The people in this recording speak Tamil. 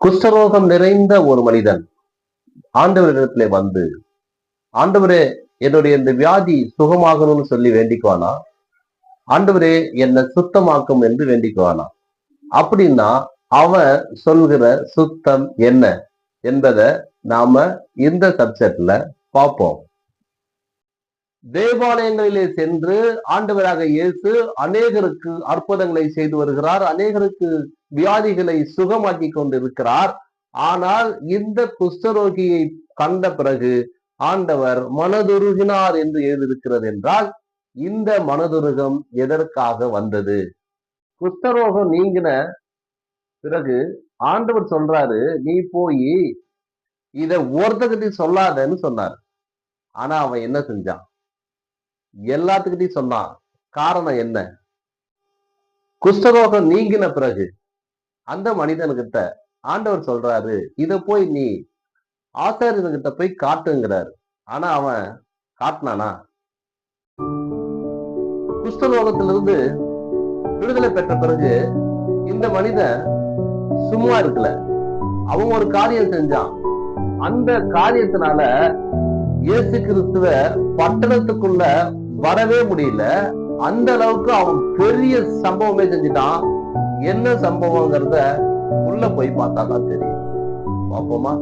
குஷ்டரோகம் நிறைந்த ஒரு மனிதன் ஆண்டவரிடத்திலே வந்து, ஆண்டவரே என்னுடைய இந்த வியாதி சுகமாகணும்னு சொல்லி வேண்டிக்குவானா? ஆண்டவரே என்னை சுத்தமாக்கும் என்று வேண்டிக்குவானா? அப்படின்னா அவன் சொல்கிற சுத்தம் என்ன என்பதை நாம இந்த சப்ஜெக்ட்ல பார்ப்போம். தேவாலயங்களிலே சென்று ஆண்டவராக இயேசு அநேகருக்கு அற்புதங்களை செய்து வருகிறார், அநேகருக்கு வியாதிகளை சுகமாக்கி கொண்டிருக்கிறார். ஆனால் இந்த குஷ்டரோகியை கண்ட பிறகு ஆண்டவர் மனதுருகினார் என்று எழுதியிருக்கிறது என்றால், இந்த மனதுருகம் எதற்காக வந்தது? குஷ்டரோகம் நீங்கின பிறகு ஆண்டவர் சொல்றாரு, நீ போய் இத ஒருத்தகிட்டையும் சொல்லாதன்னு சொன்னார். ஆனா அவன் என்ன செஞ்சான்? எல்லாத்துக்கிட்டையும் சொன்னான். காரணம் என்ன? குஷ்டரோகம் நீங்கின பிறகு அந்த மனிதன்கிட்ட ஆண்டவர் சொல்றாரு, இத போய் நீ ஆசாரியர்கிட்ட போய் காட்டுங்கிறாரு. ஆனா அவன் காட்டினானா? குஷ்டரோகத்திலிருந்து விடுதலை பெற்ற பிறகு இந்த மனிதன் சும்மா இருக்கல. அவன் ஒரு காரியம் செஞ்சான். அந்த காரியத்தினால இயேசு கிறிஸ்துவ பட்டணத்துக்குள்ள வரவே முடியல. அந்த அளவுக்கு அவன் பெரிய சம்பவமே செஞ்சுட்டான். என்ன சம்பவங்கிறத உள்ள போய் பார்த்தாதான் தெரியும். பார்ப்போமா?